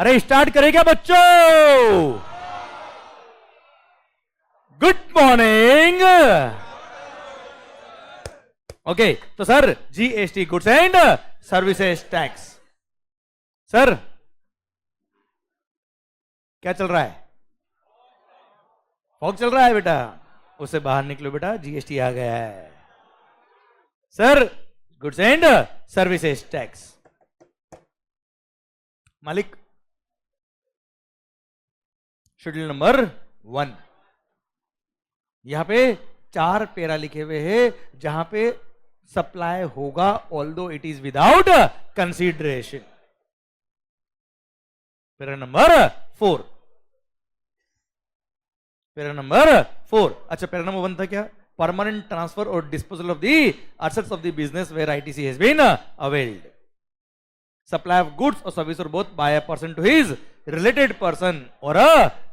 अरे स्टार्ट करें क्या बच्चों? Good morning. ओके, तो sir GST goods and services tax. Sir क्या चल रहा है? फॉग चल रहा है बेटा, उससे बाहर निकलो बेटा, जीएसटी आ गया है। Sir goods and services tax. मालिक शेड्यूल नंबर 1, यहां पे 4 पैरा लिखे हुए हैं जहां पे सप्लाई होगा although it is without consideration. Para number 4, para number 4। अच्छा, पैरा नंबर 1 था क्या? परमानेंट ट्रांसफर और disposal of the assets of the business where ITC has been availed. Supply of goods or service or both by a person to his related person or a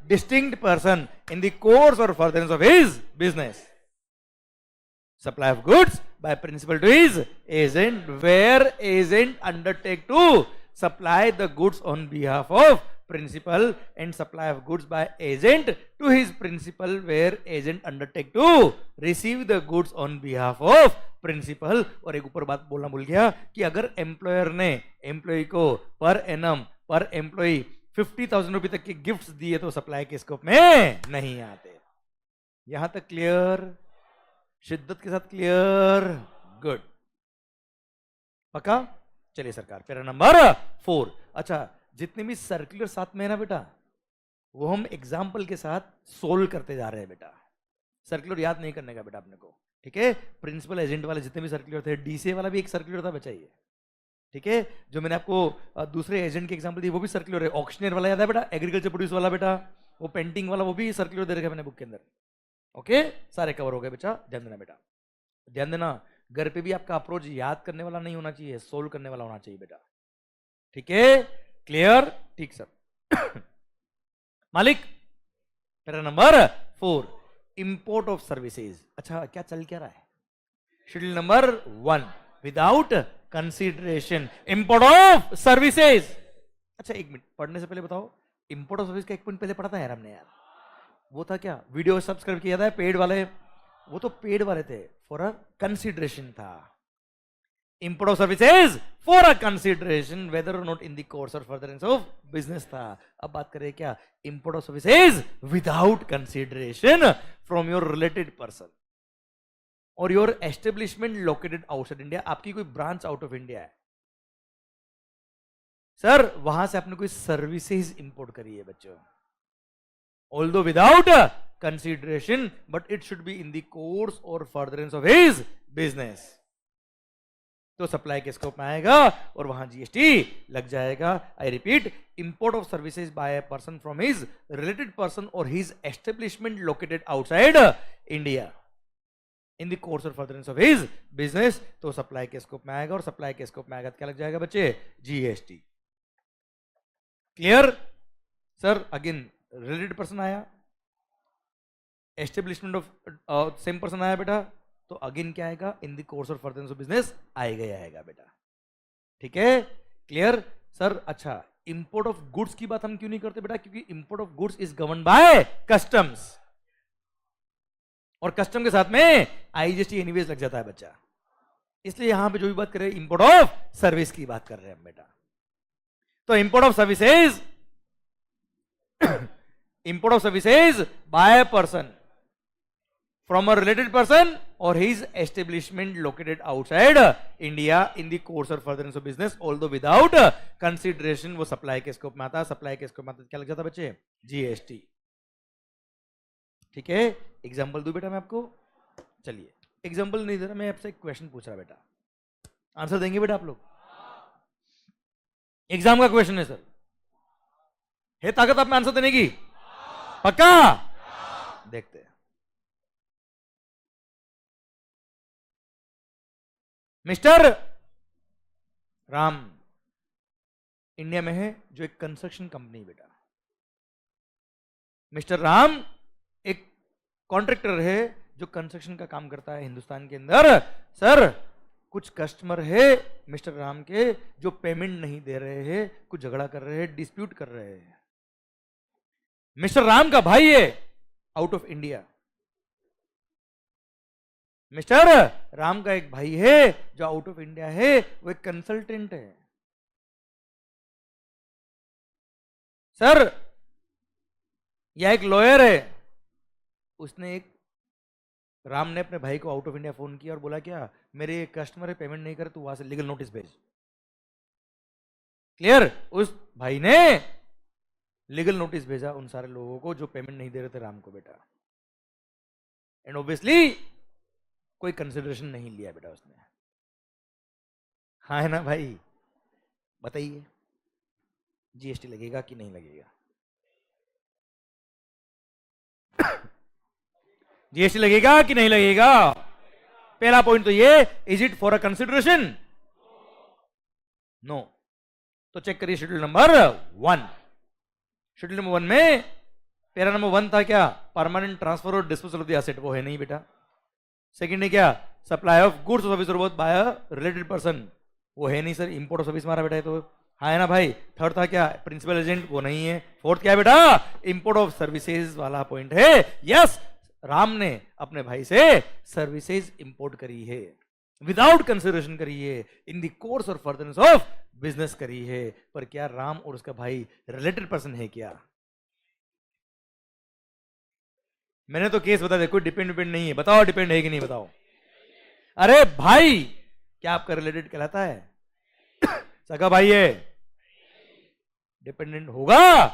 distinct person in the course or furtherance of his business. Supply of goods by principal to his agent where agent undertake to supply the goods on behalf of principal, and supply of goods by agent to his principal where agent undertake to receive the goods on behalf of principal. और एक ऊपर बात बोलना भूल गया कि अगर employer ने एम्प्लॉय को पर एनम पर एम्प्लॉय 50,000 रुपए तक के गिफ्ट्स दिए तो सप्लाई के स्कोप में नहीं आते। यहां तक क्लियर? शिद्दत के साथ क्लियर? गुड, पक्का? चलिए सरकार, पैरा नंबर 4। अच्छा, जितने भी सर्कुलर साथ में है ना बेटा, वो हम एग्जाम्पल के साथ सोल्व करते जा रहे हैं बेटा। सर्कुलर याद नहीं करने का बेटा अपने को, ठीक है? प्रिंसिपल एजेंट वाले जितने भी सर्कुलर थे, डीसीए वाला भी एक सर्कुलर था बचाइए, ठीक है? जो मैंने आपको दूसरे एजेंट के एग्जांपल दिए वो भी सर्कुलर है। ऑक्शनियर वाला याद है बेटा? एग्रीकल्चर प्रोड्यूस वाला बेटा, वो पेंटिंग वाला, वो भी सर्कुलर दे रखा है मैंने बुक के अंदर। ओके, सारे कवर हो गए बेटा, ध्यान देना बेटा, ध्यान देना। घर पे भी आपका अप्रोच याद करने वाला नहीं होना चाहिए, सोल्व करने वाला होना चाहिए बेटा, ठीक है? क्लियर? ठीक सर। मालिक para number 4, import of services. अच्छा, क्या चल क्या रहा है? Schedule number 1, without consideration import of services. अच्छा, एक मिनट, पढ़ने से पहले बताओ, इंपोर्ट ऑफ सर्विस का एक पॉइंट पहले पढ़ा था यार हमने यार, वो था क्या? वीडियो सब्सक्राइब किया था पेड वाले, वो तो पेड वाले थे, फॉर अ कंसीडरेशन था। Import of services for a consideration whether or not in the course or furtherance of business था। अब बात करें क्या? Import of services without consideration from your related person or your establishment located outside India. आपकी कोई branch out of India है sir, वहां से आपने कोई सर्विसेज इंपोर्ट करी है बच्चों, although without consideration, but it should be in the course or furtherance of his business, तो सप्लाई के स्कोप में आएगा और वहां जीएसटी लग जाएगा। I repeat, import of services by a person from his related person or his establishment located outside India in the course or furtherance of his business, तो supply के स्कोप में आएगा, और सप्लाई के स्कोप में आएगा तो क्या लग जाएगा बच्चे? GST. Clear? Sir again related person आया, एस्टेब्लिशमेंट ऑफ सेम पर्सन आया बेटा, तो अगेन क्या आएगा? इन the course or furtherance of business आएगा ही आएगा बेटा, ठीक है? क्लियर? सर अच्छा, इंपोर्ट ऑफ गुड्स की बात हम क्यों नहीं करते बेटा? क्योंकि import of goods is govern by customs, और कस्टम के साथ में आईजीएसटी एनीवेज लग जाता है बच्चा, इसलिए यहां पे जो भी बात कर रहे हैं इंपोर्ट ऑफ सर्विस की बात कर रहे हैं हम बेटा। तो import of services, import of services by a person from a related person or his establishment located outside India in the course or furtherance of business although without consideration, वो supply के स्कोप में आता है। Supply के scope में आता है क्या लग जाता है बच्चे? जीएसटी, ठीक है? एग्जांपल दूं बेटा मैं आपको? चलिए, एग्जांपल नहीं दे रहा मैं, आपसे एक क्वेश्चन पूछ रहा बेटा, आंसर देंगे बेटा आप लोग? एग्जाम का क्वेश्चन है सर, है ताकत आप में आंसर देने की? पक्का? देखते हैं। मिस्टर राम इंडिया में है जो एक कंस्ट्रक्शन कंपनी बेटा, मिस्टर राम एक कॉन्ट्रैक्टर है जो कंस्ट्रक्शन का काम करता है हिंदुस्तान के अंदर। सर कुछ कस्टमर है मिस्टर राम के जो पेमेंट नहीं दे रहे हैं, कुछ झगड़ा कर रहे हैं, डिस्प्यूट कर रहे हैं। मिस्टर राम का भाई है out of India, mister Ram का एक भाई है जो आउट ऑफ इंडिया है, वो एक कंसल्टेंट है। सर या एक लॉयर है, उसने एक राम ने अपने भाई को आउट ऑफ इंडिया फोन किया और बोला क्या मेरे कस्टमर है पेमेंट नहीं करे तो वहां से लीगल नोटिस भेज। क्लियर? उस भाई ने लीगल नोटिस भेजा उन सारे लोगों को जो पेमेंट नहीं दे रहे थे राम को बेटा, एंड ऑब्वियसली कोई कंसिडरेशन नहीं लिया बेटा उसने। हाँ है ना भाई? बताइए जीएसटी लगेगा कि नहीं लगेगा? जीएसटी लगेगा कि नहीं लगेगा? पहला पॉइंट तो ये, is it for a consideration? No. तो चेक करिए शेड्यूल नंबर 1। शेड्यूल नंबर 1 में पैरा नंबर 1 था क्या? परमानेंट ट्रांसफर और डिस्पोजल ऑफ द एसेट, वो है नहीं बेटा। सेकंड है क्या? सप्लाई ऑफ गुड्स और सर्विस और both by a related person, वो है नहीं सर। इंपोर्ट और सर्विस मारा बेटा है तो हाँ है ना भाई। थर्ड था क्या? प्रिंसिपल एजेंट, वो नहीं है। फोर्थ क्या है बेटा? इंपोर्ट ऑफ सर्विसेज वाला पॉइंट है। यस, राम ने अपने भाई से सर्विसेज इंपोर्ट करी है, विदाउट कंसिडरेशन करी है, इन द कोर्स और फर्दरनेस ऑफ बिजनेस करी है। पर क्या राम और उसका भाई रिलेटेड पर्सन है क्या? मैंने तो केस बता दिया, कोई डिपेंड नहीं है। बताओ डिपेंड है कि नहीं बताओ? अरे भाई, क्या आपका रिलेटेड कहलाता है? सगा भाई है, डिपेंडेंट होगा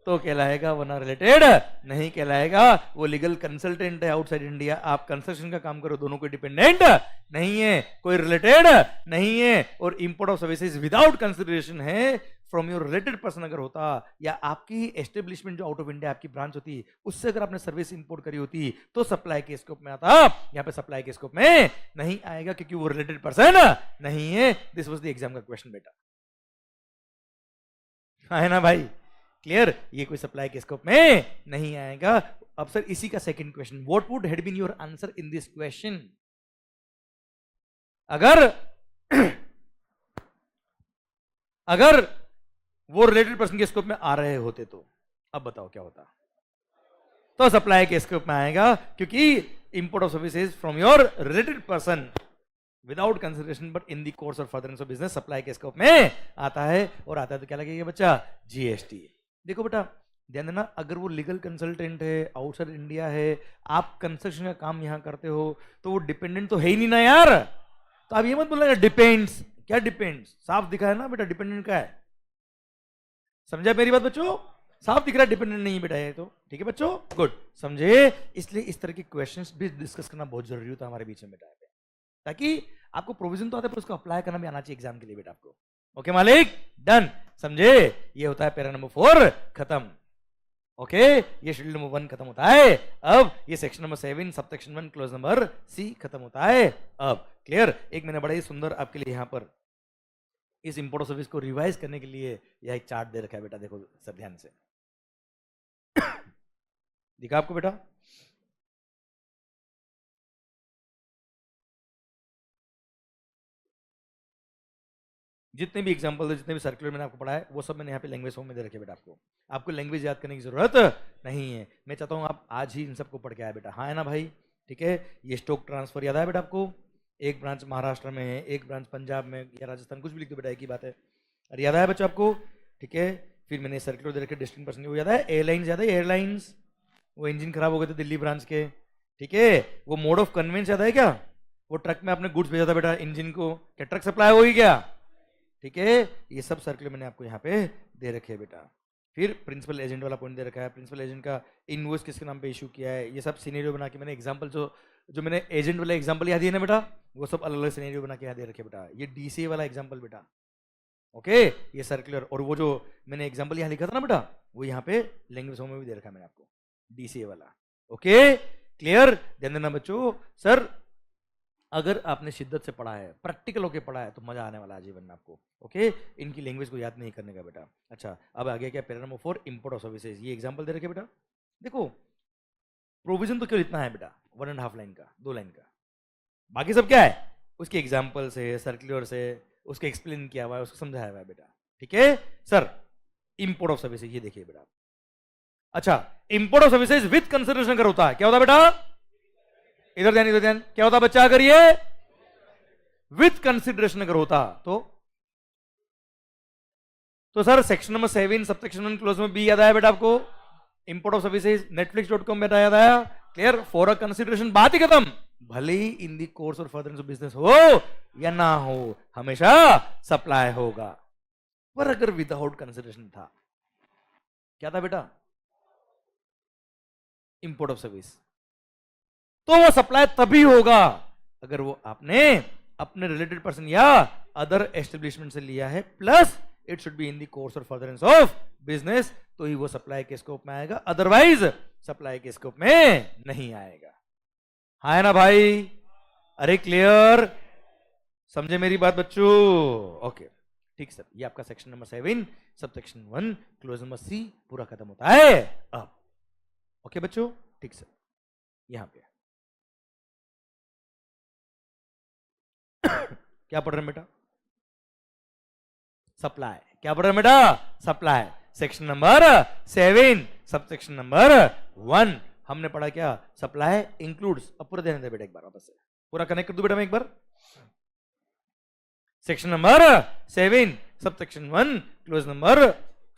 तो कहलाएगा, वरना रिलेटेड नहीं कहलाएगा। वो लीगल कंसल्टेंट है आउटसाइड इंडिया, आप कंस्ट्रक्शन का काम करो, दोनों कोई डिपेंडेंट नहीं है, कोई रिलेटेड नहीं है। और import of services without consideration है फ्रॉम योर रिलेटेड पर्सन अगर होता, या आपकी एस्टेब्लिशमेंट जो आउट ऑफ इंडिया आपकी ब्रांच होती उससे अगर आपने सर्विस इंपोर्ट करी होती तो सप्लाई के स्कोप में आता। यहाँ पे सप्लाई के स्कोप में नहीं आएगा क्योंकि वो रिलेटेड पर्सन नहीं है। दिस वाज द एग्जाम का क्वेश्चन बेटा, है ना भाई? क्लियर? ये कोई सप्लाई के स्कोप में नहीं आएगा। अब सर इसी का second question, what would had been your answer in this question? अगर अगर वो रिलेटेड पर्सन के स्कोप में आ रहे होते तो अब बताओ क्या होता? तो सप्लाई के स्कोप में आएगा क्योंकि import of services from your related person without consideration but in the course or furtherance of business supply के स्कोप में आता है। और आता है तो क्या लगेगा बच्चा? जीएसटी। देखो बेटा ध्यान देना, अगर वो लीगल कंसल्टेंट है, आउटसाइड इंडिया है, आप कंस्ट्रक्शन का काम यहां करते हो, तो वो डिपेंडेंट तो है ही नहीं ना यार। तो आप ये मत बोलना डिपेंड्स। क्या डिपेंड्स? साफ दिखा है ना बेटा डिपेंडेंट का है। समझा मेरी बात बच्चों? साफ दिख रहा है डिपेंडेंट नहीं है बेटा ये तो। ठीक है बच्चों, गुड, समझे? इसलिए इस तरह के क्वेश्चंस भी डिस्कस करना बहुत जरूरी होता है हमारे बीच में बेटा, ताकि आपको प्रोविजन तो आता है पर उसको अप्लाई करना भी आना चाहिए एग्जाम के लिए बेटा आपको। ओके मालिक, डन, समझे? ये होता है पैरा नंबर 4 खत्म। ओके, ये शेड्यूल नंबर 1 खत्म होता है। अब ये section number 7 sub section 1 clause number सी खत्म होता है। अब क्लियर? एक मैंने बड़ा ही सुंदर आपके लिए यहाँ पर इस इंपोर्ट सर्विस को रिवाइज करने के लिए यह एक चार्ट दे रखा है बेटा, देखो सब ध्यान से। दिखा आपको बेटा? जितने भी एग्जांपल है, जितने भी सर्कुलर मैंने आपको पढ़ा है, वो सब मैंने यहाँ पे लैंग्वेज फॉर्म में दे रखे बेटा। आपको लैंग्वेज याद करने की जरूरत नहीं है। मैं चाहता हूँ आप आज ही इन सबको पढ़ के आए बेटा, हाँ है ना भाई? ठीक है, ये स्टॉक ट्रांसफर याद है बेटा आपको? एक ब्रांच महाराष्ट्र में है, एक ब्रांच पंजाब में या राजस्थान, कुछ भी लिख दो बेटा, एक ही बात है। अरे याद है बच्चों आपको? ठीक है, फिर मैंने सर्कुलर दे रखे डिस्टिंक्ट पर्सन, वो याद है? एयरलाइंस याद है? एयरलाइंस, वो इंजन खराब हो गए थे दिल्ली ब्रांच के। ठीक है, वो मोड ऑफ कन्वेंस याद है क्या? वो ट्रक में आपने गुड्स भेजा था बेटा इंजन को, क्या ट्रक सप्लाई हो गई क्या? ठीक है, ये सब सर्कुलर मैंने आपको यहाँ पे दे रखे हैं बेटा। फिर प्रिंसिपल एजेंट वाला पॉइंट दे रखा है, प्रिंसिपल एजेंट का इनवॉइस किसके नाम पे इशू किया है, ये सब सिनेरियो बना के मैंने एग्जांपल जो मैंने एजेंट वाला एग्जांपल याद दिया ना बेटा, वो सब अलग अलग सिनेरियो बना के यहाँ दे रखे बेटा। ये डीसीए वाला एग्जांपल बेटा, ओके, ये सर्कुलर। और वो जो मैंने एग्जांपल यहाँ लिखा था ना बेटा, वो यहाँ पे लैंग्वेज में भी दे रखा है मैंने आपको, डीसीए वाला। Okay clear? ध्यान देना बच्चों। सर अगर आपने शिद्दत से पढ़ा है, प्रैक्टिकल होके पढ़ा है, तो मजा आने वाला है जीवन में आपको। ओके, इनकी लैंग्वेज को याद नहीं करने का बेटा। अच्छा, अब आ गया क्या? Para number 4 import of services. ये एग्जांपल दे रखे बेटा, देखो प्रोविजन तो केवल इतना है बेटा, 1.5 लाइन का, 2 लाइन का, बाकी सब क्या है? उसके एग्जाम्पल से, सर्कुलर से उसके एक्सप्लेन किया हुआ है, उसको समझाया हुआ है बेटा। ठीक है सर। इंपोर्ट ऑफ सर्विसेज, ये देखिए बेटा। अच्छा, import of services with consideration अगर होता है, क्या होता है बेटा? इधर ध्यान, इधर ध्यान। क्या होता बच्चा अगर ये विथ कंसिडरेशन अगर होता तो sir section number 7 subsection 1 close में बी याद आया बेटा आपको? इंपोर्ट ऑफ सर्विसेज netflix.com बेटा याद आया? क्लियर? फॉर अ कंसिडरेशन, बात ही खत्म। भले ही इन दी course or furtherance of business हो या ना हो, हमेशा सप्लाई होगा। पर अगर विदाउट कंसिडरेशन था, क्या था बेटा? Import of service. तो वो सप्लाई तभी होगा अगर वो आपने अपने रिलेटेड पर्सन या अदर एस्टेब्लिशमेंट से लिया है, plus it should be in the course or furtherance of business, तो ही वो सप्लाई के स्कोप में आएगा, अदरवाइज सप्लाई के स्कोप में नहीं आएगा। हाँ है ना भाई? अरे क्लियर? समझे मेरी बात बच्चों? ओके ठीक सर। ये आपका section number 7 subsection 1 clause number C पूरा खत्म होता है अब। ओके बच्चों ठीक सर। यहां पे क्या पढ़ रहे हैं बेटा? सप्लाई। क्या पढ़ रहे हैं बेटा? Supply. Section number 7 subsection number 1 हमने पढ़ा क्या? Supply includes. अब पूरा ध्यान दे बेटा, एक बार वापस से पूरा कनेक्ट कर दूं बेटा मैं एक बार। Section number 7 subsection 1 clause number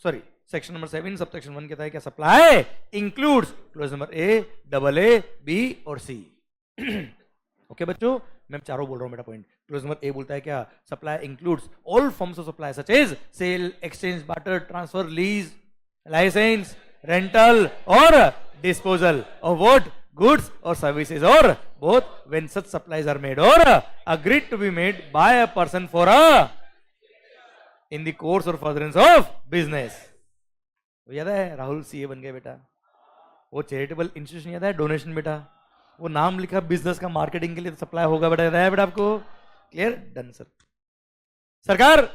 section number 7 subsection 1 कहता है क्या? Supply includes clause number A, double A, B और सी। ओके बच्चों, मैं चारों बोल रहा हूं बेटा पॉइंट। क्लोज नंबर ए बोलता है क्या? Supply includes all forms of supply such as sale, exchange, barter, transfer, lease, licence, rental or disposal of what? Goods or services, और both when such supplies are made or agreed to be made by a person for a in the course or furtherance of business. याद है Rahul CA बन गए बेटा? वो charitable institution याद है? Donation बेटा, वो नाम लिखा बिजनेस का, मार्केटिंग के लिए सप्लाई होगा बेटा। याद है बेटा आपको? क्लियर? Done sir. सरकार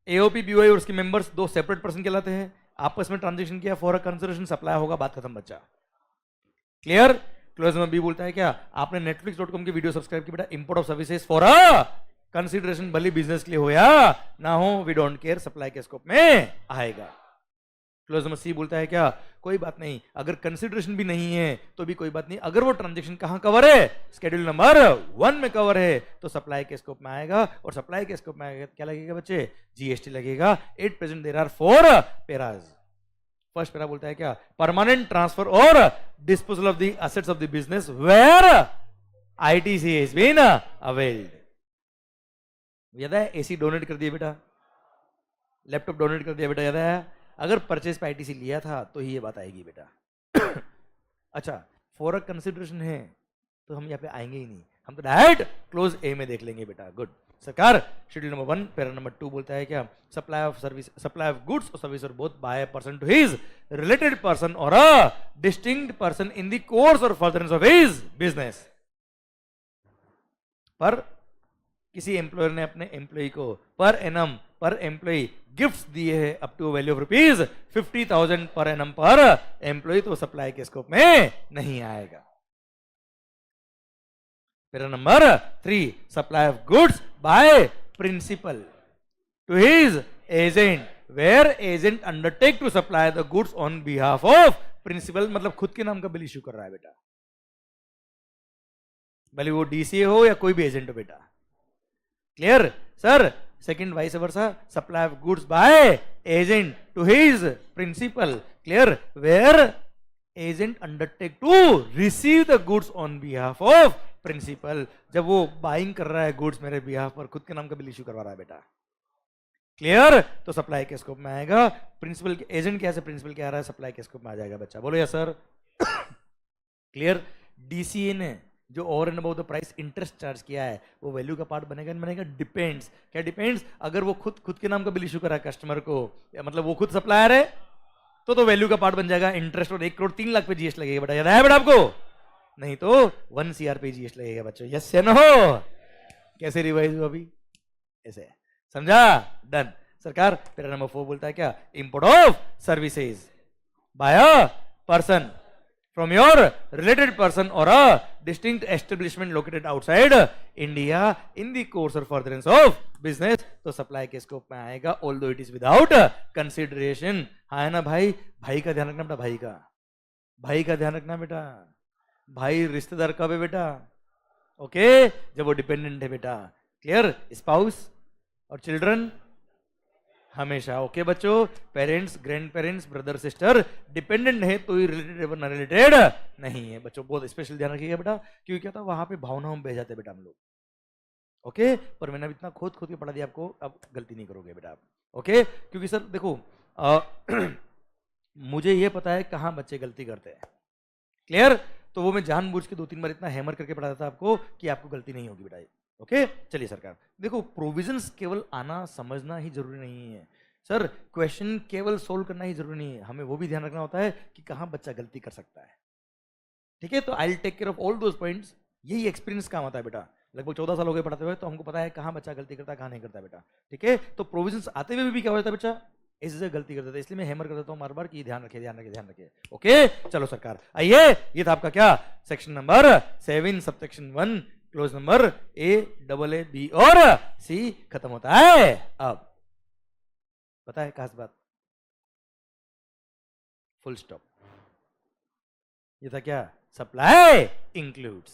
एओपी बीओआई और उसके मेंबर्स दो सेपरेट पर्सन कहलाते हैं, आपस में ट्रांजेक्शन किया फॉर अ कंसिडरेशन, सप्लाई होगा, बात खत्म बच्चा। क्लियर? क्लोज में बी बोलता है क्या? आपने netflix.com की वीडियो सब्सक्राइब की बेटा, import of services for a consideration, भले बिजनेस के लिए हो या ना हो, वी डोंट केयर, सप्लाई के स्कोप में आएगा। क्लोज नंबर सी बोलता है क्या? कोई बात नहीं, अगर कंसिडरेशन भी नहीं है तो भी कोई बात नहीं, अगर वो ट्रांजैक्शन कहां कवर है? शेड्यूल नंबर 1 में कवर है, तो सप्लाई के स्कोप में आएगा। और सप्लाई के स्कोप में आएगा क्या लगेगा बच्चे? जीएसटी लगेगा। At present there are 4 paras. First para बोलता है क्या? परमानेंट ट्रांसफर और disposal of the assets of the business where ITC has been availed. याद है? एसी डोनेट कर दिया बेटा, लैपटॉप डोनेट कर दिया बेटा, याद है? अगर परचेज पे आईटीसी लिया था तो ही ये बात आएगी बेटा। अच्छा, फॉर अ कंसिडरेशन है तो हम यहाँ पे आएंगे ही नहीं, हम तो डायरेक्ट क्लोज ए में देख लेंगे बेटा। गुड सरकार। शेड्यूल नंबर 1 पैरा नंबर 2 बोलता है क्या? Supply of service, supply of goods और सर्विस और both by a person to his related person or a distinct person in the course or furtherance of his business. पर किसी employer ने अपने employ को पर एनम पर employ gifts दिए हैं up to value of ₹50,000 per annum पर employ, तो सप्लाई के स्कोप में नहीं आएगा। Para number 3 supply of goods by principal to his agent where agent undertake to supply the goods on behalf of principal, मतलब खुद के नाम का बिल इश्यू कर रहा है बेटा, भले वो डीसीए हो या कोई भी एजेंट हो बेटा। Clear sir? Second vice versa, supply of goods by agent to his principal, clear, where agent undertake to receive the goods on behalf of principal, जब वो बाइंग कर रहा है गुड्स मेरे बिहाफ पर, खुद के नाम का बिल इश्यू करवा रहा है बेटा। क्लियर? तो सप्लाई के स्कोप में आएगा। प्रिंसिपल एजेंट क्या है, प्रिंसिपल क्या आ रहा है, सप्लाई के स्कोप में आ जाएगा बच्चा। बोलो या सर? क्लियर? डीसीए ने जो over and about the price interest charge किया है वो वैल्यू का पार्ट बनेगा नहीं बनेगा? डिपेंड्स। क्या डिपेंड्स? अगर वो खुद के नाम का बिल इश्यू करा कस्टमर को, मतलब वो खुद सप्लायर है, तो वैल्यू का पार्ट बन जाएगा इंटरेस्ट, और 1 करोड़ 3 लाख पे जीएसटी लगेगा बेटा। याद है बेटा आपको? नहीं तो 1 CR पे जीएसटी लगेगा बच्चों। यस या नो? कैसे रिवाइज हुआ अभी? ऐसे समझा? डन सरकार। पैरा नंबर 4 बोलता है क्या? Import of services by a person from your related person or a distinct establishment located outside India in the course or furtherance of business, तो सप्लाई के स्कोप में आएगा, although it is without consideration. हाँ है ना भाई? भाई का ध्यान रखना बेटा, भाई का ध्यान रखना बेटा. भाई रिश्तेदार कब है बेटा? ओके, जब वो डिपेंडेंट है बेटा. क्लियर? स्पाउस और चिल्ड्रन हमेशा. ओके बच्चों, parents, grand parents, brother sister dependent है तो ही रिलेटेड वरना रिलेटेड नहीं है. बच्चों बहुत स्पेशल ध्यान रखिएगा बेटा, क्योंकि क्या था वहां पे भावनाओं में बह जाते बेटा हम लोग. ओके, पर मैंने अब इतना खोद खोद के पढ़ा दिया आपको, अब गलती नहीं करोगे बेटा आप. ओके, क्योंकि सर देखो मुझे ये पता है कहाँ बच्चे गलती करते हैं. क्लियर? तो वो मैं जानबूझ के 2-3 बार इतना हैमर करके पढ़ाता था आपको कि आपको गलती नहीं होगी बेटा. ओके, चलिए सरकार देखो, प्रोविजंस केवल आना समझना ही जरूरी नहीं है सर, क्वेश्चन केवल सोल्व करना ही जरूरी नहीं है, हमें वो भी ध्यान रखना होता है कि कहाँ बच्चा गलती कर सकता है. ठीक है, तो I will take care of all those points. यही एक्सपीरियंस काम आता है बेटा, लगभग 14 साल हो गए पढ़ाते हुए, तो हमको पता है कहाँ बच्चा गलती करता है कहाँ नहीं करता बेटा. ठीक है, तो प्रोविजंस आते हुए भी क्या होता है बच्चा इस जगह गलती कर देता है, इसलिए मैं हैमर कर देता हूँ बार बार कि ध्यान रखिए ध्यान रखिए ध्यान रखिए. ओके चलो सरकार, आइए ये था आपका क्या section number 7 subsection 1 clause number A, B और C खत्म होता है. अब पता है खास बात, फुल स्टॉप. ये था क्या? Supply includes.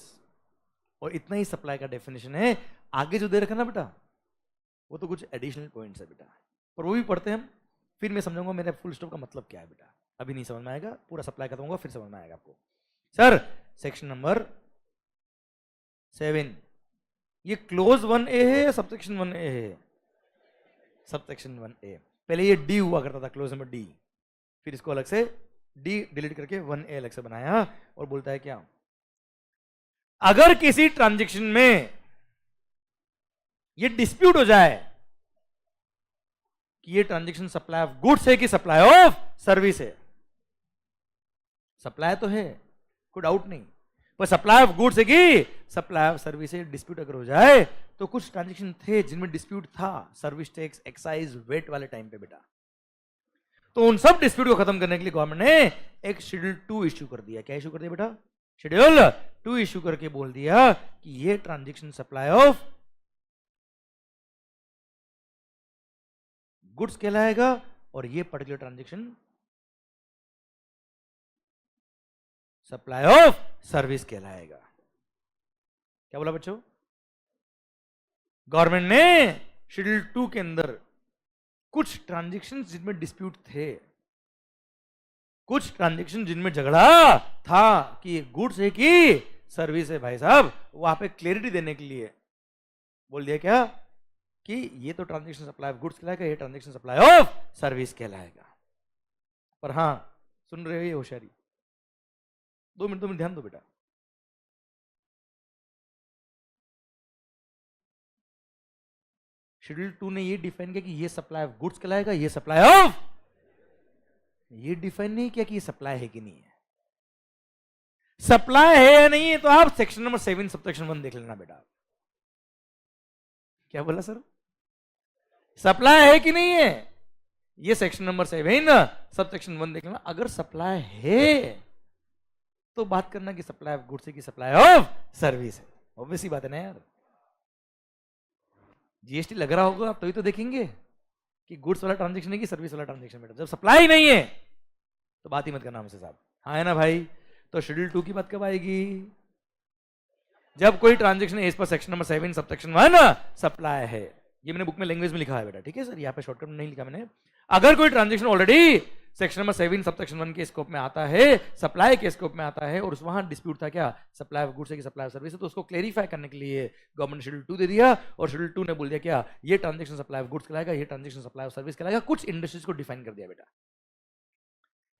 और इतना ही सप्लाई का डेफिनेशन है. आगे जो दे रखा ना बेटा वो तो कुछ एडिशनल पॉइंट्स है बेटा, पर वो भी पढ़ते हैं हम, फिर मैं समझाऊंगा मेरे फुल स्टॉप का मतलब क्या है बेटा. अभी नहीं समझ में आएगा, पूरा सप्लाई खत्म होगा फिर समझ में आएगा आपको. सर सेक्शन नंबर 7 ये क्लोज 1A है या सबसेक्शन 1A है? Subsection 1A. पहले ये D हुआ करता था, क्लोज नंबर D, फिर इसको अलग से D डिलीट करके 1A अलग से बनाया. और बोलता है क्या, अगर किसी ट्रांजैक्शन में ये डिस्प्यूट हो जाए कि ये ट्रांजैक्शन सप्लाई ऑफ गुड्स है कि सप्लाई ऑफ सर्विस है. सप्लाई तो है, कोई डाउट नहीं, पर सप्लाई ऑफ गुड्स है कि सप्लाई ऑफ सर्विस है. डिस्प्यूट अगर हो जाए तो कुछ ट्रांजैक्शन थे जिनमें डिस्प्यूट था, सर्विस टैक्स, एक्साइज, वेट वाले टाइम पे बेटा, तो उन सब डिस्प्यूट को खत्म करने के लिए गवर्नमेंट ने एक शेड्यूल 2 इश्यू कर दिया. क्या इश्यू कर दिया बेटा? शेड्यूल 2 इश्यू करके बोल दिया कि ये ट्रांजैक्शन सप्लाई ऑफ गुड्स कहलाएगा और ये particular transaction supply of service कहलाएगा. क्या बोला बच्चों? गवर्नमेंट ने शेड्यूल 2 के अंदर कुछ ट्रांजैक्शन जिनमें डिस्प्यूट थे, कुछ ट्रांजैक्शन जिनमें झगड़ा था कि ये गुड्स है कि सर्विस है, भाई साहब वहां पे क्लियरिटी देने के लिए बोल दिया क्या कि ये तो ट्रांजैक्शन सप्लाई ऑफ गुड्स कहलाएगा, ये ट्रांजैक्शन सप्लाई ऑफ सर्विस कहलाएगा. पर हाँ सुन रहे हो ये होशियारी, 2 मिनट ध्यान दो बेटा. शेड्यूल 2 ने ये डिफाइन किया कि ये सप्लाई ऑफ गुड्स कहलाएगा, ये सप्लाई ऑफ, ये डिफाइन नहीं किया कि ये सप्लाई है कि नहीं है. सप्लाई है या नहीं है तो आप सेक्शन नंबर 7 सबसेक्शन 1 देख लेना बेटा. क्या बोला सर? सप्लाई है कि नहीं है, ये सेक्शन नंबर 7 सबसेक्शन 1 देख लेना. अगर सप्लाई है तो बात करना कि सप्लाई ऑफ गुड्स है कि सप्लाई ऑफ सर्विस है. ऑब्वियस ही बात है ना यार. जीएसटी लग रहा होगा आप तो ही तो देखेंगे कि गुड्स वाला ट्रांजैक्शन है कि सर्विस वाला ट्रांजैक्शन बेटा. जब सप्लाई नहीं है तो बात ही मत करना हमसे साहब. हाँ है ना भाई? तो शेड्यूल 2 की बात कब आएगी? जब कोई transaction as per section number 7 subsection 1 supply है. ये मैंने बुक में लैंग्वेज में लिखा है बेटा, ठीक है सर, यहाँ पे शॉर्टकट में नहीं लिखा मैंने. अगर कोई transaction already section number 7 subsection 1 के स्कोप में आता है, सप्लाई के स्कोप में आता है, और उस वहां डिस्प्यूट था क्या सप्लाई ऑफ गुड्स है कि सप्लाई ऑफ सर्विस है, तो उसको क्लेरिफाई करने के लिए गवर्नमेंट शेड्यूल 2 दे दिया. और शेड्यूल 2 ने बोल दिया क्या ये ट्रांजैक्शन सप्लाई ऑफ गुड्स कहलाएगा, ये ट्रांजैक्शन सप्लाई ऑफ सर्विस कहलाएगा. कुछ इंडस्ट्रीज को डिफाइन कर दिया बेटा.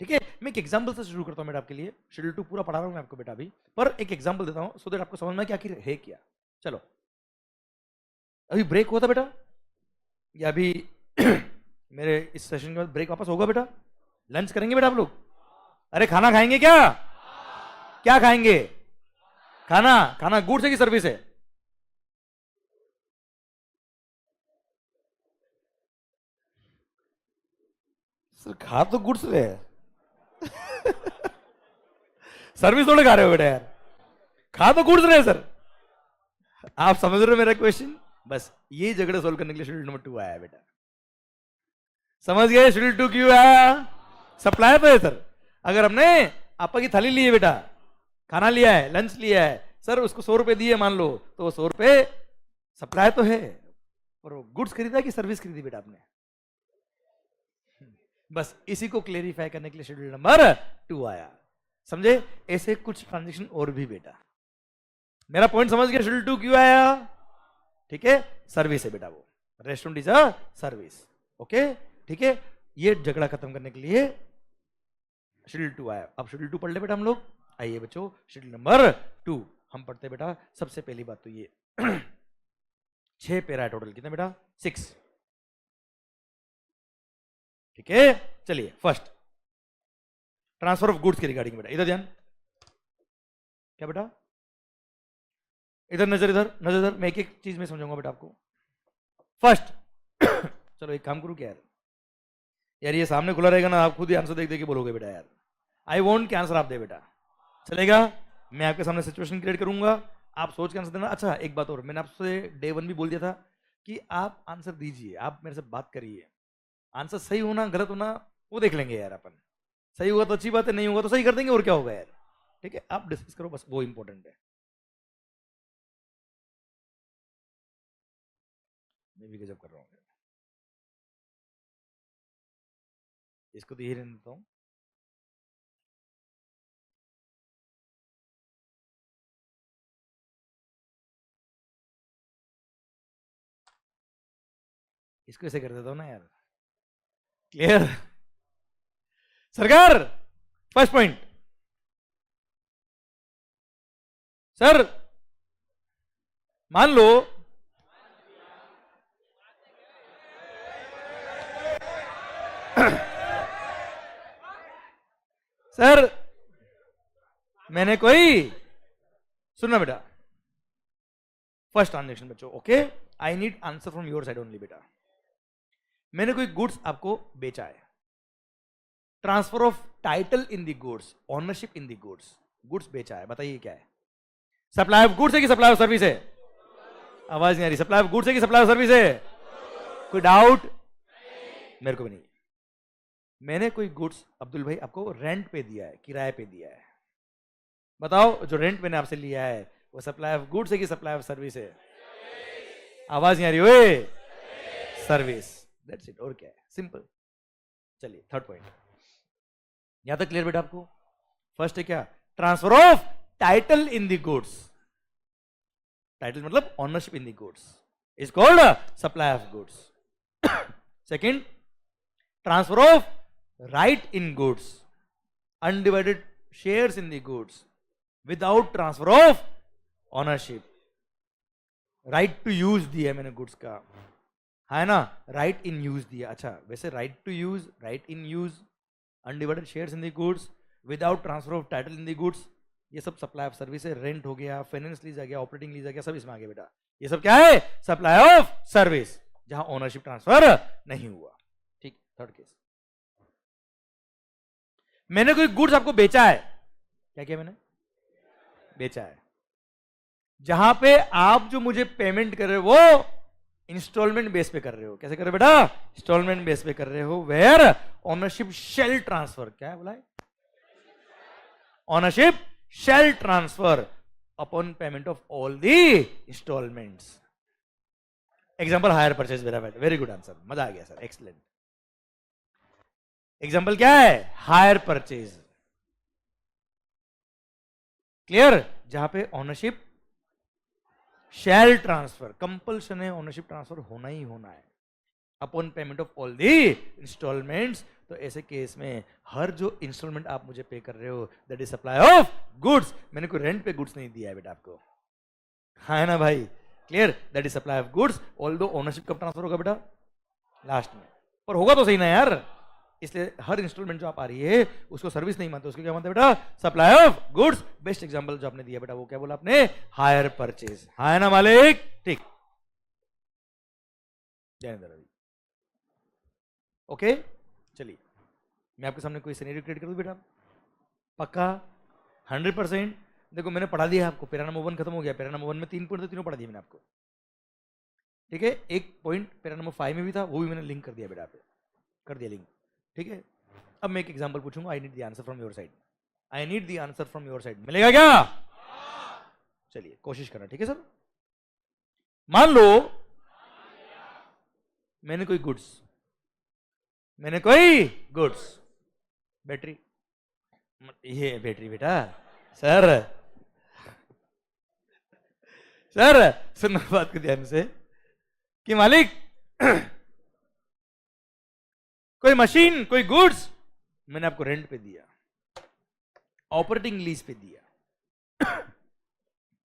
ठीक है, मैं एक एग्जांपल से शुरू करता हूं बेटा आपके लिए. शेड्यूल 2 पूरा पढ़ा रहा हूं मैं आपको बेटा अभी, पर एक एग्जांपल देता हूं सो दैट आपको समझ में कि आखिर है क्या. चलो अभी ब्रेक हुआ था बेटा, या अभी मेरे इस सेशन के बाद ब्रेक वापस होगा बेटा? लंच करेंगे बेटा आप लोग? अरे खाना खाएंगे क्या? क्या खाएंगे? खाना. खाना गुड्स है कि सर्विस है? सर खा तो गुड्स रहे सर्विस थोड़े खा रहे हो बेटा यार, खा तो गुड्स रहे सर। आप समझ रहे हो मेरा क्वेश्चन? बस ये झगड़ा सोल्व करने के लिए शेड्यूल नंबर 2 आया बेटा। समझ गए शेड्यूल 2 क्यों आया? सप्लाई पे है सर। अगर हमने आपा की थाली ली है बेटा, खाना लिया है, लंच लिया है सर, उसको 100 रुपए दिए मान लो, तो वो 100 रुपए सप्लाई तो है, और वो गुड्स खरीदा कि सर्विस खरीदी बेटा आपने? बस इसी को क्लेरिफाई करने के लिए शेड्यूल नंबर 2 आया। समझे? ऐसे कुछ ट्रांजेक्शन और भी बेटा। मेरा पॉइंट समझ गया शेड्यूल 2 क्यों आया? ठीक है, सर्विस है बेटा, वो restaurant is a service. Okay ठीक है, ये झगड़ा खत्म करने के लिए शेड्यूल 2 आया। अब शेड्यूल 2 पढ़ ले बेटा हम लोग। आइए बच्चों, शेड्यूल नंबर 2 हम पढ़ते बेटा। सबसे पहली बात तो ये 6 पैरा है टोटल, कितने बेटा? 6। ठीक है, चलिए फर्स्ट ट्रांसफर ऑफ गुड्स के रिगार्डिंग बेटा, इधर ध्यान। क्या बेटा? इधर नजर, इधर नजर, इधर। मैं एक एक चीज में समझाऊंगा बेटा आपको। फर्स्ट चलो एक काम करूं क्या यार, ये सामने खुला रहेगा ना, आप खुद ही आंसर देख देख के बोलोगे बेटा यार। आई वॉन्ट के आंसर आप दे बेटा, चलेगा? मैं आपके सामने सिचुएशन क्रिएट करूंगा, आप सोच के आंसर देना। अच्छा एक बात और, मैंने आपसे डे 1 भी बोल दिया था कि आप आंसर दीजिए, आप मेरे से बात करिए। आंसर सही होना गलत होना वो देख लेंगे यार अपन। सही होगा तो अच्छी बात है, नहीं होगा तो सही कर देंगे, और क्या होगा यार। ठीक है, आप डिस्कस करो बस, वो इंपॉर्टेंट है। मैं भी गजब कर रहा हूँ, इसको तो यही रहने देता हूँ। इसको ऐसे कर देता हूँ ना यार। क्लियर सरकार? फर्स्ट पॉइंट सर, मान लो सर मैंने कोई, सुनना बेटा, फर्स्ट ट्रांजेक्शन बच्चों। Okay, I need answer from your side only बेटा। मैंने कोई गुड्स आपको बेचा है, transfer of title in the goods, ownership in the goods, goods बेचा है, बताइए क्या है? सप्लाई ऑफ गुड्स है कि सप्लाई ऑफ सर्विस है? आवाज नहीं आ रही। सप्लाई ऑफ गुड्स है कि सप्लाई ऑफ सर्विस है? कोई डाउट? मेरे को भी नहीं। मैंने कोई गुड्स अब्दुल भाई आपको रेंट पे दिया है, किराए पे दिया है, बताओ जो रेंट मैंने आपसे लिया है वो सप्लाई ऑफ गुड्स है कि सप्लाई ऑफ सर्विस है? आवाज नहीं आ रही ओए। सर्विस, दैट्स इट, और क्या है, सिंपल। चलिए थर्ड पॉइंट, यहां तक क्लियर बेटा आपको? फर्स्ट है क्या? Transfer of title in the goods, title मतलब ownership in the goods is called supply of goods. Second, transfer of right in goods, undivided shares in the goods without transfer of ownership. Right to use दिया मैंने goods का, है ना? Right in use दिया। अच्छा वैसे right to use, right in use, undivided shares in the goods, without transfer of title in the goods, ये सब सप्लाई ऑफ सर्विस है। रेंट हो गया, फाइनेंस लीज आ गया, ऑपरेटिंग लीज आ गया, सब इसमें आ गया बेटा। ये सब क्या है? सप्लाई ऑफ सर्विस, जहां ओनरशिप ट्रांसफर नहीं हुआ। ठीक, थर्ड केस, मैंने कोई गुड्स आपको बेचा है। क्या किया मैंने? बेचा है, जहां पे आप जो मुझे पेमेंट कर रहे हो वो इंस्टॉलमेंट बेस पे कर रहे हो। कैसे कर रहे हो बेटा? इंस्टॉलमेंट बेस पे कर रहे हो। वेयर ओनरशिप शेल ट्रांसफर, क्या है बोला है? Ownership shall transfer upon payment of all the instalments. Example hire purchase मेरा बेटा, वेरी गुड आंसर, मजा आ गया सर, एक्सलेंट। एग्जांपल क्या है? Hire purchase. क्लियर? जहां पे ओनरशिप शेल ट्रांसफर, कंपल्शन है, ओनरशिप ट्रांसफर होना ही होना है upon payment of all the instalments. तो ऐसे केस में हर जो इंस्टॉलमेंट आप मुझे पे कर रहे हो that is supply of goods. मैंने कोई रेंट पे गुड्स नहीं दिया है बेटा आपको, है ना भाई? Clear? That is supply of goods. All दो ओनरशिप कब ट्रांसफर होगा बेटा? लास्ट में, पर होगा तो सही ना यार। इसलिए हर इंस्टॉलमेंट जो आप आ रही है उसको सर्विस नहीं मानते, उसको क्या मानते बेटा? Supply of goods. Best example जो आपने दिया बेटा वो क्या बोला आपने? हायर परचेज, है ना मालिक? ठीक, ओके चलिए मैं आपके सामने कोई सिनेरियो क्रिएट कर दूं बेटा, पक्का? 100%। देखो मैंने पढ़ा दिया आपको, पैरा नंबर 1 खत्म हो गया। पैरा नंबर 1 में 3 पॉइंट थे, तीनों पढ़ा दिए मैंने आपको, ठीक है। एक पॉइंट पैरा नंबर 5 में भी था, वो भी मैंने लिंक कर दिया बेटा, पे कर दिया लिंक, ठीक है। अब मैं एक एग्जांपल पूछूंगा, I need the answer from your side, I need the answer from your side. मिलेगा क्या? चलिए कोशिश करना, ठीक है सर। मान लो मैंने कोई गुड्स, बैटरी, ये बैटरी बेटा, सर सुनना बात को ध्यान से कि मालिक कोई मशीन, कोई गुड्स मैंने आपको रेंट पे दिया, ऑपरेटिंग लीज पे दिया।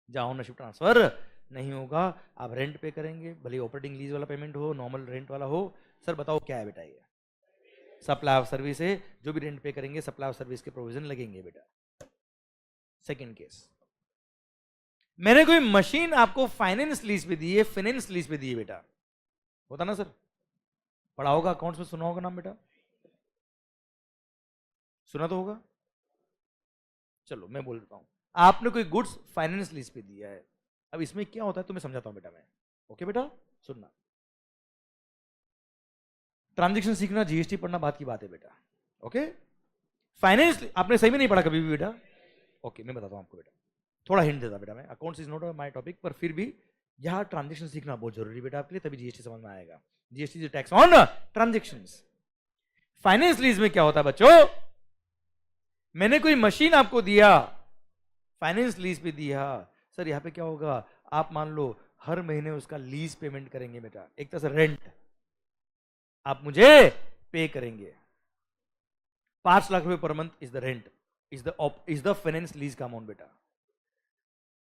जहां ओनरशिप ट्रांसफर नहीं होगा, आप रेंट पे करेंगे, भले ऑपरेटिंग लीज वाला पेमेंट हो, नॉर्मल रेंट वाला हो। सर बताओ क्या है बेटा? ये सप्लाई ऑफ सर्विस है। जो भी रेंट पे करेंगे सप्लाई ऑफ सर्विस के प्रोविजन लगेंगे बेटा। सेकंड केस, मैंने कोई मशीन आपको फाइनेंस लीज पे दी है, फाइनेंस लीज पे दी है बेटा, होता ना सर, पढ़ा होगा अकाउंट्स में, सुना होगा नाम बेटा, सुना तो होगा। चलो मैं बोल देता हूं, आपने कोई गुड्स फाइनेंस लीज पे दिया है। अब इसमें क्या होता है तुम्हें समझाता हूं बेटा मैं, ओके बेटा सुनना। ट्रांजैक्शन सीखना, जीएसटी पढ़ना बात की बात है बेटा, ओके। फाइनेंस आपने सही में नहीं पढ़ा कभी भी बेटा, ओके मैं बताता हूं आपको बेटा, थोड़ा हिंट देता बेटा मैं। Accounts is not my topic, पर फिर भी यहां ट्रांजैक्शन सीखना बहुत जरूरी बेटा आपके लिए, तभी जीएसटी समझ में आएगा। GST is tax on transactions. Finance lease में क्या होता है बच्चों? मैंने कोई मशीन आपको दिया, फाइनेंस लीज पे दिया। सर यहां पे क्या होगा? आप मान लो हर महीने उसका लीज पेमेंट करेंगे बेटा, एक तरह से रेंट आप मुझे पे करेंगे। 5 लाख रुपए per month is the rent, is the finance lease का अमाउंट बेटा।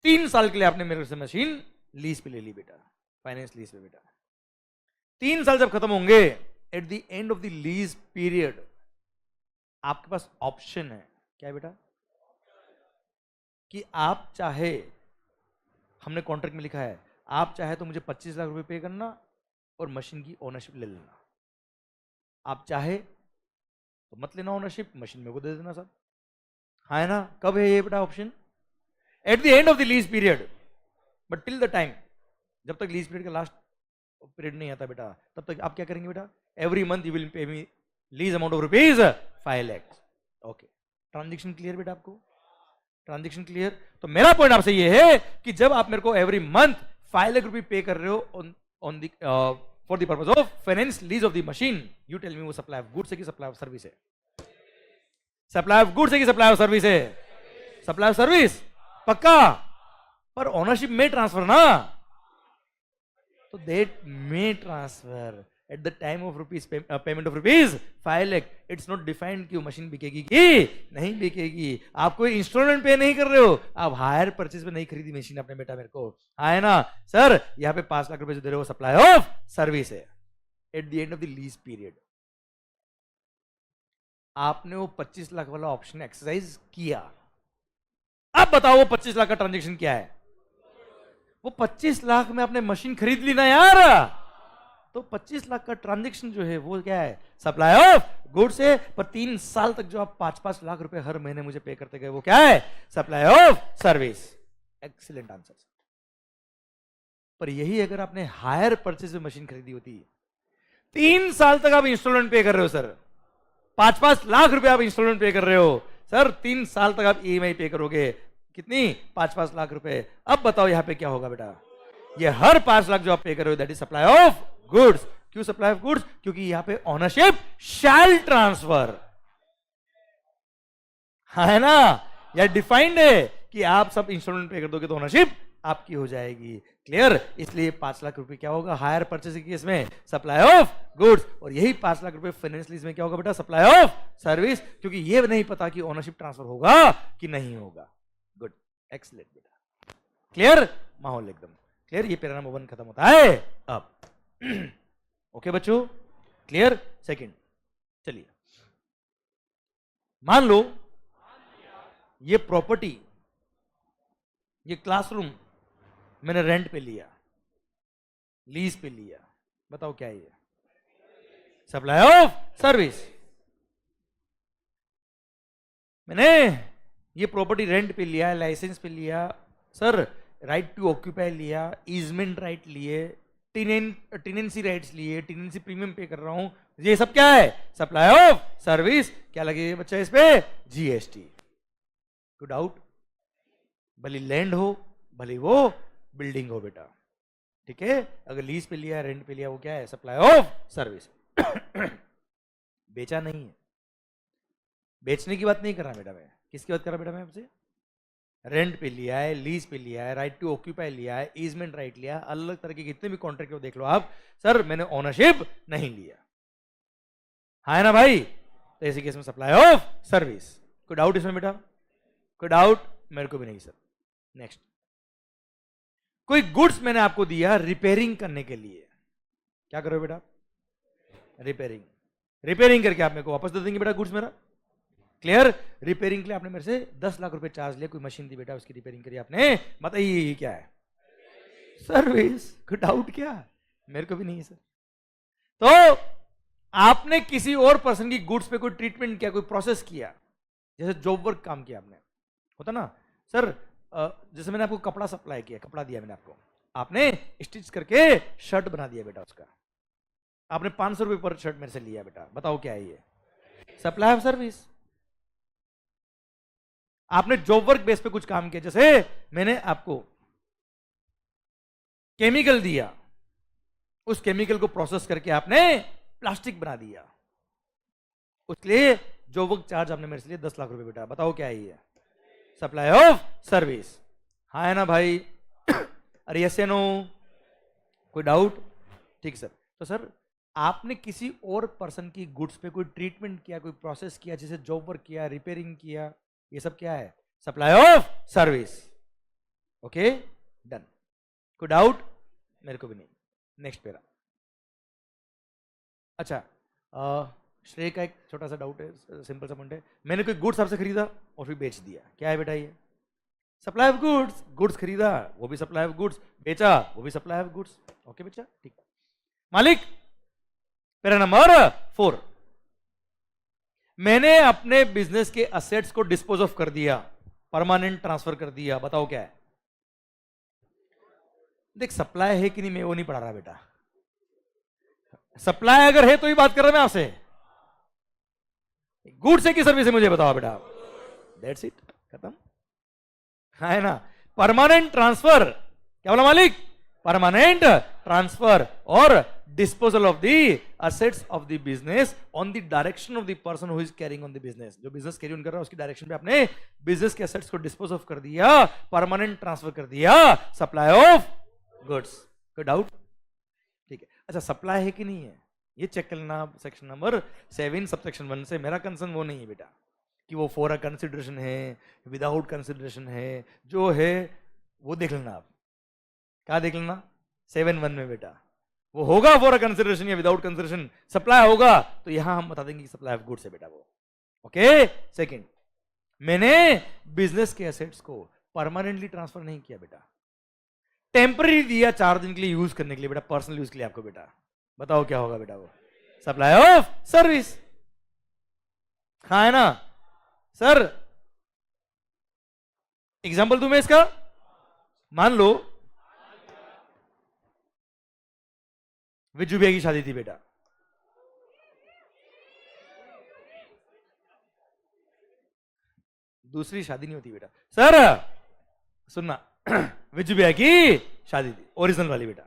3 साल के लिए आपने मेरे से मशीन लीज पे ले ली बेटा, फाइनेंस लीज पे बेटा। 3 साल जब खत्म होंगे, at the end of the lease period आपके पास ऑप्शन है, क्या है बेटा? कि आप चाहे, हमने कॉन्ट्रैक्ट में लिखा है, आप चाहे तो मुझे 25 लाख रुपए पे करना और मशीन की ओनरशिप ले लेना। आप चाहे तो मत लेना ओनरशिप, मशीन मेरे को दे देना सर, हाँ है ना। कब है ये बेटा option? At the end of the lease period, but till the time, जब तक लीज पीरियड का लास्ट पीरियड नहीं आता बेटा, तब तक आप क्या करेंगे बेटा? Every month you will pay me lease amount of rupees 5 lakh. Okay, transaction clear बेटा आपको? Transaction clear? तो मेरा पॉइंट आपसे ये है कि जब आप मेरे को एवरी मंथ 5 लाख रुपए पे कर रहे हो on the for the purpose of finance lease of the machine, you tell me वो सप्लाई ऑफ गुड्स है कि सप्लाई ऑफ सर्विस है? सप्लाई ऑफ गुड्स है कि सप्लाई ऑफ सर्विस है? सप्लाई ऑफ सर्विस पक्का, पर ओनरशिप में ट्रांसफर ना, तो दैट में transfer at the time of rupees payment of rupees 5 lakh. It's not defined कि मशीन बिकेगी कि नहीं बिकेगी। आप कोई इंस्टॉलमेंट पे नहीं कर रहे हो, आप हायर परचेज पे नहीं खरीदी मशीन आपने बेटा मेरे को, है ना सर। यहाँ पे 5 लाख रुपए जो दे रहे हो सप्लाई ऑफ सर्विस है at the end of the lease period. आपने वो 25 लाख वाला ऑप्शन एक्सरसाइज किया। अब बताओ वो 25 लाख का ट्रांजेक्शन क्या है? वो 25 लाख में आपने मशीन खरीद ली ना यार, तो 25 लाख का ट्रांजैक्शन जो है वो क्या है? सप्लाई ऑफ गुड्स है। पर 3 साल तक जो आप 5-5 लाख रुपए हर महीने मुझे पे करते गए, वो क्या है? Supply of service. Excellent answer. पर यही अगर आपने हायर परचेज में मशीन खरीदी होती, 3 साल तक आप इंस्टॉलमेंट पे कर रहे हो सर, 5-5 लाख रुपए आप इंस्टॉलमेंट पे कर रहे हो सर, 3 साल तक आप ईएमआई पे करोगे, कितनी? 5-5 लाख रुपए। अब बताओ यहां पे क्या होगा बेटा? ये हर 5 लाख जो आप पे कर रहे हो, that is supply of goods. क्यों सप्लाई ऑफ गुड्स? क्योंकि यहां पे ओनरशिप शैल ट्रांसफर है ना, यह डिफाइंड है कि आप सब इंस्टॉलमेंट पे कर दोगे तो ओनरशिप आपकी हो जाएगी। क्लियर? इसलिए 5 लाख रुपए क्या होगा हायर परचेज के केस में? Supply of goods. और यही 5 लाख रुपए फाइनेंस लीज में क्या होगा बेटा? Supply of service. क्योंकि ये नहीं पता कि ओनरशिप ट्रांसफर होगा कि नहीं होगा। गुड, एक्सीलेंट बेटा, क्लियर? माहौल एकदम क्लियर। ये पैरा नंबर 1 खत्म होता है अब। ओके बच्चों, क्लियर? सेकंड, चलिए मान लो ये प्रॉपर्टी, ये क्लासरूम मैंने रेंट पे लिया, लीज पे लिया। बताओ क्या है ये? Supply of service. मैंने ये प्रॉपर्टी रेंट पे लिया, लाइसेंस पे लिया, सर राइट टू ऑक्यूपाई लिया, ईजमेंट राइट लिए, टेनेंसी राइट्स लिए, टेनेंसी प्रीमियम पे कर रहा हूं, ये सब क्या है? Supply of service. क्या लगेगा बच्चा इस पे? जीएसटी। कोई डाउट? भले लैंड हो, भले वो बिल्डिंग हो बेटा, ठीक है। अगर लीज पे लिया, रेंट पे लिया, वो क्या है? Supply of service. बेचा नहीं है, बेचने की बात नहीं कर रहा बेटा मैं। किसकी बात कर रहा बेटा मैं आपसे? रेंट पे लिया है, लीज पे लिया है, राइट टू ऑक्यूपाई लिया है, ईजमेंट राइट लिया, अलग तरह के कितने भी कॉन्ट्रैक्ट देख लो आप, सर मैंने ओनरशिप नहीं लिया, हाँ है ना भाई? तो ऐसे केस में सप्लाई ऑफ सर्विस। कोई डाउट इसमें बेटा? कोई डाउट? मेरे को भी नहीं सर। नेक्स्ट, कोई गुड्स मैंने आपको दिया रिपेयरिंग करने के लिए, क्या करो बेटा? रिपेयरिंग। रिपेयरिंग करके आप मेरे को वापस दे देंगे बेटा गुड्स मेरा, क्लियर? रिपेयरिंग के लिए आपने मेरे से 10 लाख रुपए चार्ज लिया, कोई मशीन दी बेटा, उसकी रिपेयरिंग करी आपने, बताइए ये क्या है? सर्विस। कोई डाउट क्या? मेरे को भी नहीं है सर। तो आपने किसी और पर्सन की गुड्स पे कोई ट्रीटमेंट किया, कोई प्रोसेस किया, जैसे जॉब वर्क काम किया आपने, होता ना सर, जैसे मैंने आपको कपड़ा सप्लाई किया, कपड़ा दिया मैंने आपको, आपने स्टिच करके शर्ट बना दिया बेटा, उसका आपने 500 रुपए पर शर्ट मेरे से लिया बेटा, बताओ क्या है ये? Supply of service. आपने जॉब वर्क बेस पे कुछ काम किया, जैसे मैंने आपको केमिकल दिया, उस केमिकल को प्रोसेस करके आपने प्लास्टिक बना दिया, उसके लिए जॉब वर्क चार्ज आपने मेरे से लिए 10 लाख रुपए बेटा, बताओ क्या है ये? Supply of service. हाँ है ना भाई? अरे यस या नो? कोई डाउट? ठीक सर। तो सर आपने किसी और पर्सन की गुड्स पे कोई ट्रीटमेंट किया, कोई प्रोसेस किया, जैसे जॉब वर्क किया, रिपेयरिंग किया, ये सब क्या है? Supply of service. Okay done. कोई डाउट? मेरे को भी नहीं। नेक्स्ट पेरा। अच्छा, श्रेय का एक छोटा सा डाउट है, सिंपल सा पॉइंट है, मैंने कोई गुड्स आपसे खरीदा और फिर बेच दिया, क्या है बेटा ये? Supply of goods. गुड्स खरीदा वो भी सप्लाई ऑफ गुड्स, बेचा वो भी सप्लाई ऑफ गुड्स। ओके बच्चा, ठीक। मालिक, पेरा नंबर 4, मैंने अपने बिजनेस के असेट्स को डिस्पोज ऑफ कर दिया, परमानेंट ट्रांसफर कर दिया, बताओ क्या है? देख सप्लाई है कि नहीं मैं वो नहीं पढ़ा रहा बेटा, सप्लाई अगर है तो ही बात कर रहा मैं आपसे, गुड्स है कि सर्विस है मुझे बताओ बेटा। दैट्स इट, खत्म, है ना? परमानेंट ट्रांसफर, क्या बोला मालिक? परमानेंट ट्रांसफर और disposal of the assets of the business on the direction of the person who is carrying on the business. जो बिजनेस कैरी ऑन कर रहा है उसकी डायरेक्शन पे आपने बिजनेस के असेट्स को डिस्पोज ऑफ कर दिया, परमानेंट ट्रांसफर कर दिया, सप्लाई ऑफ गुड्स। कोई डाउट? ठीक है। अच्छा, सप्लाई है कि नहीं है ये चेक कर लेना सेक्शन नंबर 7 सबसेक्शन 1 से। मेरा कंसर्न वो नहीं है बेटा कि वो फॉर अ कंसिडरेशन है, विदाउट कंसिडरेशन है, जो है वो देख लेना आप। क्या देख लेना? 7(1) में बेटा वो होगा फॉर अ कंसिडरेशन या विदाउट कंसिडरेशन, सप्लाई होगा तो यहां हम बता देंगे कि सप्लाई ऑफ गुड्स है बेटा वो। ओके। सेकंड, मैंने बिजनेस के एसेट्स को परमानेंटली ट्रांसफर नहीं किया बेटा, टेम्पररी दिया 4 दिन के लिए यूज करने के लिए बेटा, पर्सनल यूज के लिए आपको बेटा, बताओ क्या होगा बेटा? वो सप्लाई ऑफ सर्विस। हाँ है ना सर? एग्जाम्पल दूं मैं इसका? मान लो विजू भैया की शादी थी बेटा, दूसरी शादी नहीं होती बेटा सर, सुनना। विजू भैया की शादी थी, ओरिजिनल वाली बेटा,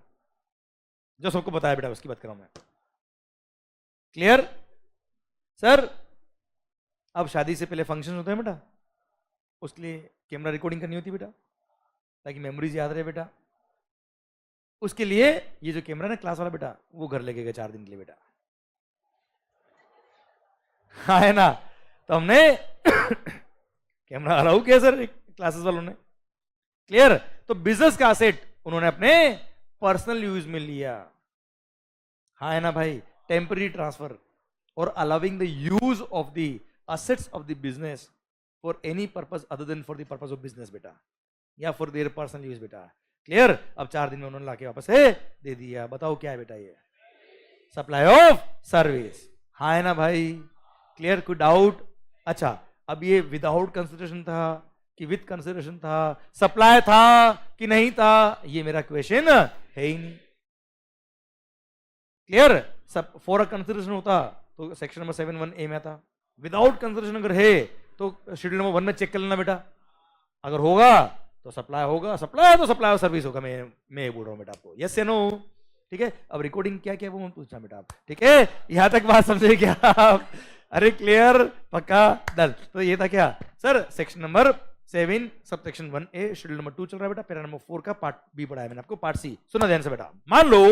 जो सबको बताया बेटा, उसकी बात कर रहा हूं मैं। Clear sir? अब शादी से पहले फंक्शन होते हैं बेटा, उसके लिए कैमरा रिकॉर्डिंग करनी होती है बेटा, ताकि मेमोरीज याद रहे बेटा। उसके लिए ये जो कैमरा ना क्लास वाला बेटा, वो घर लेके गए 4 दिन के लिए बेटा, हाँ है ना? तो हमने कैमरा अलाउ किया सर क्लासेस वालों ने। क्लियर? तो बिजनेस का असेट उन्होंने अपने पर्सनल यूज में लिया, हाँ है ना भाई? टेम्पररी ट्रांसफर और allowing the use of the assets of the business for any purpose other than for the purpose of business बेटा, या for their personal use बेटा। क्लियर? अब 4 दिन में उन्होंने लाके वापस दे दिया, बताओ क्या है बेटा ये? Supply of service. हाँ है ना भाई? क्लियर? कोई डाउट? अच्छा, अब ये विदाउट कंसिडरेशन था कि विद कंसिडरेशन था, सप्लाई था कि नहीं था, ये मेरा क्वेश्चन है ही नहीं। क्लियर? सब फॉर कंसिडरेशन होता तो सेक्शन नंबर 7(1)(a) में था। विदाउट कंसिडरेशन अगर है तो शेड्यूल नंबर 1 में चेक कर लेना बेटा। अगर होगा तो सप्लाई होगा, सप्लाई तो सप्लाई और सर्विस होगा। मैं बोल रहा हूं बेटा आपको, यस या नो? ठीक है, अब रिकॉर्डिंग क्या क्या वो पूछना बेटा आप। ठीक है, यहां तक बात समझे क्या आप? अरे क्लियर, पक्का, डन। तो ये था क्या sir, section number 7 subsection 1A schedule number 2 चल रहा है बेटा। पैरा नंबर 4 का पार्ट बी पढ़ाया मैंने आपको, पार्ट सी सुना ध्यान से बेटा। मान लो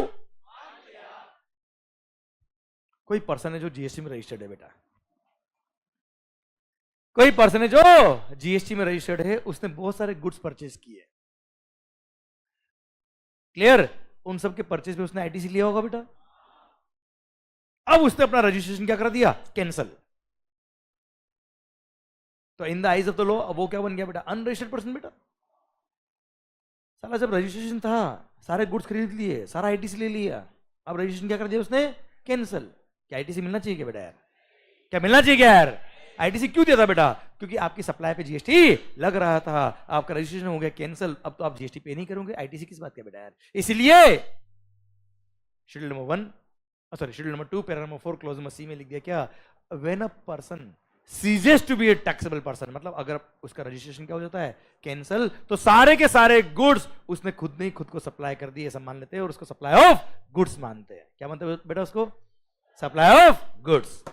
कोई पर्सन है जो जीएसटी में रजिस्टर्ड है बेटा, कोई पर्सन है जो जीएसटी में रजिस्टर्ड है, उसने बहुत सारे गुड्स परचेज किए। क्लियर? उन सब के परचेज पे उसने आईटीसी लिया होगा बेटा। अब उसने अपना रजिस्ट्रेशन क्या कर दिया, कैंसल। तो in the eyes of the law अब वो क्या बन गया बेटा, अनरजिस्टर्ड पर्सन बेटा। साला जब रजिस्ट्रेशन था, सारे गुड्स खरीद लिए, सारा आईटीसी ले लिया, अब रजिस्ट्रेशन क्या कर दिया उसने, कैंसल। क्या आईटीसी मिलना चाहिए क्या बेटा यार? क्या मिलना चाहिए क्या यार? आईटीसी क्यों दिया था बेटा? क्योंकि आपकी सप्लाई पे जीएसटी लग रहा था, आपका रजिस्ट्रेशन हो गया कैंसल, अब तो आप जीएसटी पे नहीं करोगे, आईटीसी किस बात का बेटा यार? इसलिए schedule number 1 sorry schedule number 2 para number 4 clause number C में लिख दिया क्या, when a person ceases to be a taxable person, मतलब अगर उसका रजिस्ट्रेशन क्या हो जाता है, कैंसल, तो सारे के सारे गुड्स उसने खुद नहीं खुद को सप्लाई कर दिए, ऐसा मान लेते हैं और उसको सप्लाई ऑफ गुड्स मानते हैं। क्या मानते हैं बेटा उसको? Supply of goods.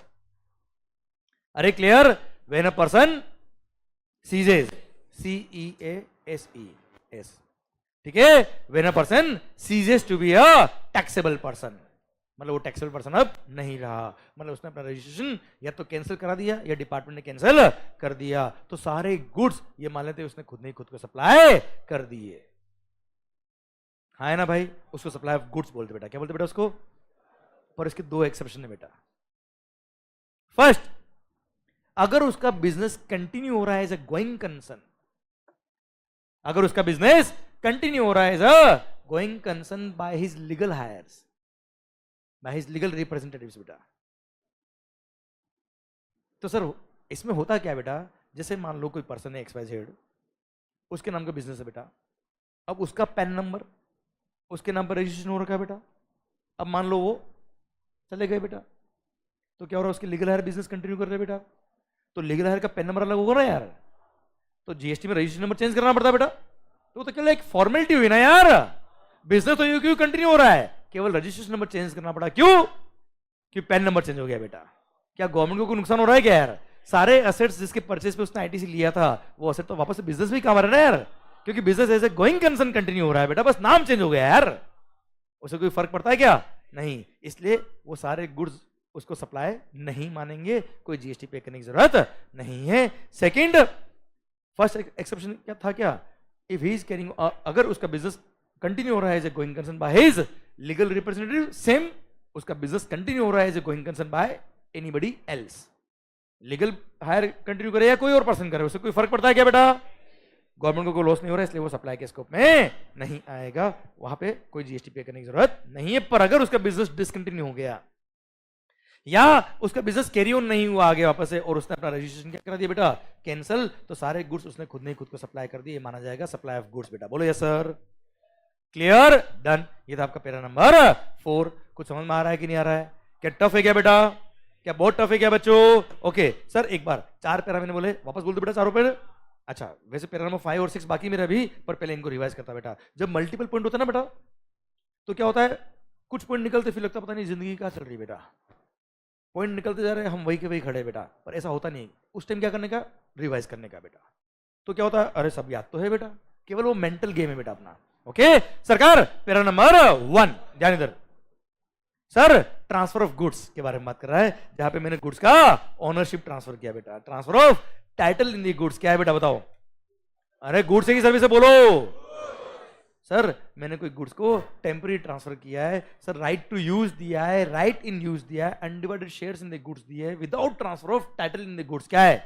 अरे clear? When a person ceases, CEASES, ठीक है, when a person ceases to be a taxable person, मतलब वो टैक्सेबल पर्सन अब नहीं रहा, मतलब उसने अपना रजिस्ट्रेशन या तो कैंसिल करा दिया या डिपार्टमेंट ने कैंसिल कर दिया, तो सारे गुड्स ये मान लेते उसने खुद नहीं खुद को सप्लाई कर दिए। हाँ है ना भाई? उसको सप्लाई ऑफ गुड्स बोलते बेटा। क्या बोलते बेटा उसको? पर इसके 2 एक्सेप्शन है बेटा। फर्स्ट, अगर उसका बिजनेस कंटिन्यू हो रहा है एज अ गोइंग कंसर्न, अगर उसका बिजनेस कंटिन्यू हो रहा है as a going concern by his legal heirs, by his legal representatives बेटा। तो सर इसमें होता क्या बेटा, जैसे मान लो कोई पर्सन है XYZ, उसके नाम का बिजनेस है बेटा, अब उसका पैन नंबर उसके नाम पर रजिस्ट्रेशन हो रखा है बेटा। अब मान लो वो चले गए बेटा, तो क्या हो रहा है, उसके लीगल हायर बिजनेस कंटिन्यू कर रहे हैं बेटा, तो लीगल हायर का पैन नंबर अलग होगा ना यार, तो जीएसटी में रजिस्ट्रेशन नंबर चेंज करना पड़ता है बेटा। तो केवल एक फॉर्मेलिटी हुई ना यार, बिजनेस तो क्यों कंटिन्यू हो रहा है, केवल रजिस्ट्रेशन नंबर चेंज करना पड़ा। क्यों? कि पैन नंबर चेंज हो गया बेटा। क्या गवर्नमेंट को कोई नुकसान हो रहा है क्या यार? सारे एसेट्स जिसके परचेज पे उसने आईटीसी लिया था, वो एसेट तो वापस से बिजनेस में काम आ रहा है ना यार, क्योंकि business as a going concern continue हो रहा है बेटा, बस नाम चेंज हो गया यार, उसे कोई फर्क पड़ता है क्या? नहीं। इसलिए वो सारे गुड्स उसको सप्लाई नहीं मानेंगे, कोई जीएसटी पे करने की जरूरत नहीं है। सेकंड, फर्स्ट एक्सेप्शन क्या था, क्या, इफ ही इज कैरिंग, अगर उसका बिजनेस कंटिन्यू हो रहा है as a going concern by his legal representative, same उसका बिजनेस कंटिन्यू हो रहा है as a going concern by anybody else, legal heir continue करे या कोई और पर्सन करे, उससे कोई फर्क पड़ता है क्या बेटा? गवर्नमेंट को कोई लॉस नहीं हो रहा है, इसलिए वो सप्लाई के स्कोप में नहीं आएगा, वहां पे कोई जीएसटी पे करने की जरूरत नहीं है। पर अगर उसका बिजनेस डिसकंटिन्यू हो गया या उसका बिजनेस कैरी ऑन नहीं हुआ आगे वापस से, और उसने अपना रजिस्ट्रेशन क्या करा दिया बेटा, कैंसिल, तो सारे गुड्स उसने खुद नहीं खुद को सप्लाई कर दिए, माना जाएगा सप्लाई ऑफ गुड्स बेटा। बोलो यस सर, क्लियर, डन। ये था आपका पैरा नंबर 4। कुछ समझ में आ रहा है कि नहीं आ रहा है? क्या टफ है क्या बेटा? क्या बहुत टफ है क्या बच्चों? ओके सर, एक बार 4 पैरा मैंने बोले, वापस बोल दो बेटा चारों पैर। अच्छा, वैसे पैरा नंबर 5 और 6 बाकी मेरा भी, पर पहले इनको रिवाइज करता बेटा। जब मल्टीपल पॉइंट होता है ना बेटा, तो क्या होता है, कुछ पॉइंट निकलते फिर लगता पता नहीं जिंदगी क्या चल रही है बेटा, पॉइंट निकलते जा रहे हैं, हम वही के वही खड़े बेटा, पर ऐसा होता नहीं। उस टाइम क्या करने का, रिवाइज करने का बेटा। तो क्या होता है, अरे सब याद तो है बेटा, केवल वो मेंटल गेम है बेटा अपना। ओके सरकार, पैरा नंबर 1 ध्यान इधर। सर ट्रांसफर ऑफ गुड्स के बारे में बात कर रहा है, जहां पे मैंने गुड्स का ओनरशिप ट्रांसफर किया बेटा। Transfer of title in the goods क्या है बेटा बताओ? अरे गुड्स की सर्विस है बोलो सर। मैंने कोई गुड्स को टेम्पररी ट्रांसफर किया है सर, राइट टू यूज दिया है, राइट इन यूज दिया है, undivided shares in the goods दिए है, without transfer of title in the goods क्या है?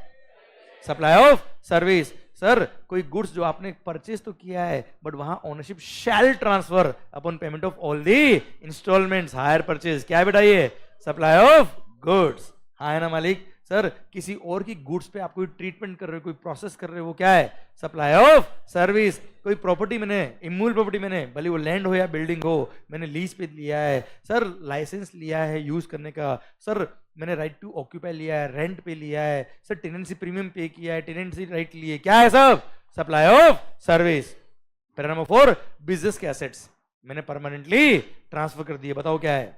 Supply of service. सर कोई गुड्स जो आपने परचेज तो किया है, बट वहां ownership shall transfer upon payment of all the installments, hire purchase क्या है बेटा? ये सप्लाई ऑफ गुड्स। हाँ है ना मालिक? सर किसी और की गुड्स पे आप कोई ट्रीटमेंट कर रहे हो, कोई प्रोसेस कर रहे हो, वो क्या है? Supply of service. कोई प्रॉपर्टी मैंने, इमूवेबल प्रॉपर्टी मैंने, भले वो लैंड हो या बिल्डिंग हो, मैंने लीज पे लिया है सर, लाइसेंस लिया है यूज करने का सर, मैंने राइट टू ऑक्यूपाई लिया है, रेंट पे लिया है सर, टेनेंसी प्रीमियम पे किया है, टेनेंसी राइट लिए, क्या है सब? Supply of service. Para number 4, business के एसेट्स मैंने परमानेंटली ट्रांसफर कर दिए, बताओ क्या है?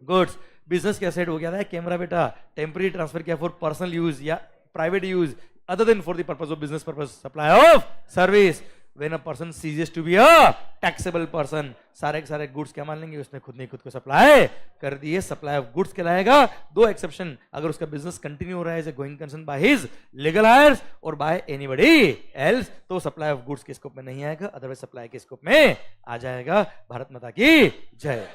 गुड्स। बिजनेस के एसेट हो गया था कैमरा बेटा, टेम्पररी ट्रांसफर किया फॉर पर्सनल यूज या private use other than for the purpose of business purpose, supply of service. When a person ceases to be a taxable person, सारे के सारे गुड्स क्या मान लेंगे? उसने खुद ने खुद को सप्लाई कर दिए, सप्लाई ऑफ गुड्स कहलाएगा। दो एक्सेप्शन, अगर उसका बिजनेस कंटिन्यू हो रहा है as a going concern by his legal heirs और बाय एनीबॉडी एल्स, तो सप्लाई ऑफ गुड्स के स्कोप में नहीं आएगा, अदरवाइज सप्लाई के स्कोप में आ जाएगा। भारत माता की जय।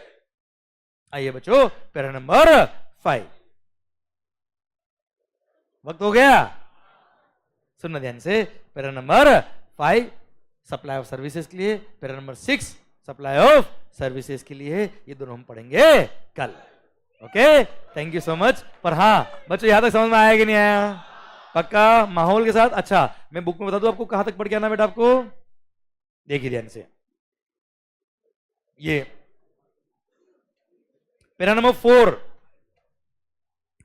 आइए बच्चों, पैरा नंबर 5, वक्त हो गया, सुनना ध्यान से। Para number 5 supply of services के लिए, para number 6 supply of services के लिए, ये दोनों हम पढ़ेंगे कल। Okay, thank you so much. पर हाँ बच्चों, यहां तक समझ में आया कि नहीं आया? पक्का माहौल के साथ? अच्छा, मैं बुक में बता दूं आपको कहां तक पढ़ के आना बेटा आपको, देखिए ध्यान से। ये पैरा नंबर 4,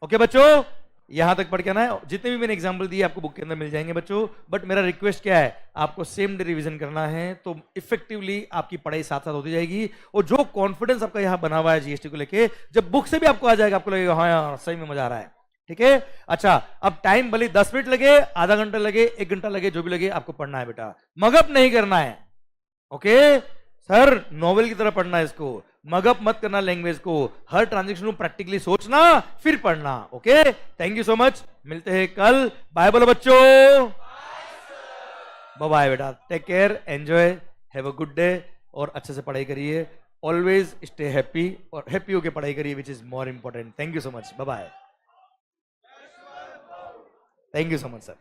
ओके बच्चों, यहां तक पढ़ के आना है। जितने भी मैंने एग्जांपल दिए आपको बुक के अंदर मिल जाएंगे बच्चों, बट मेरा रिक्वेस्ट क्या है, आपको सेम डे रिवीजन करना है, तो इफेक्टिवली आपकी पढ़ाई साथ साथ होती जाएगी। और जो कॉन्फिडेंस आपका यहां बना हुआ है जीएसटी को लेके, जब बुक से भी आपको आ जाएगा, आपको लगेगा हाँ यार सही में मजा आ रहा है। ठीक है, अच्छा अब टाइम भले 10 मिनट लगे, आधा घंटा लगे, 1 घंटा लगे, जो भी लगे, आपको पढ़ना है बेटा, मगअप नहीं करना है। ओके सर, नॉवेल की तरह पढ़ना है इसको, मगअप मत करना लैंग्वेज को, हर ट्रांजेक्शन को प्रैक्टिकली सोचना फिर पढ़ना। Okay, thank you so much, मिलते हैं कल। बाय बोलो बच्चों, बाय बाय बेटा, take care, enjoy, have a good day, और अच्छे से पढ़ाई करिए, ऑलवेज स्टे हैप्पी, और हैप्पी होकर पढ़ाई करिए, which is more important. Thank you so much, bye bye, thank you so much sir.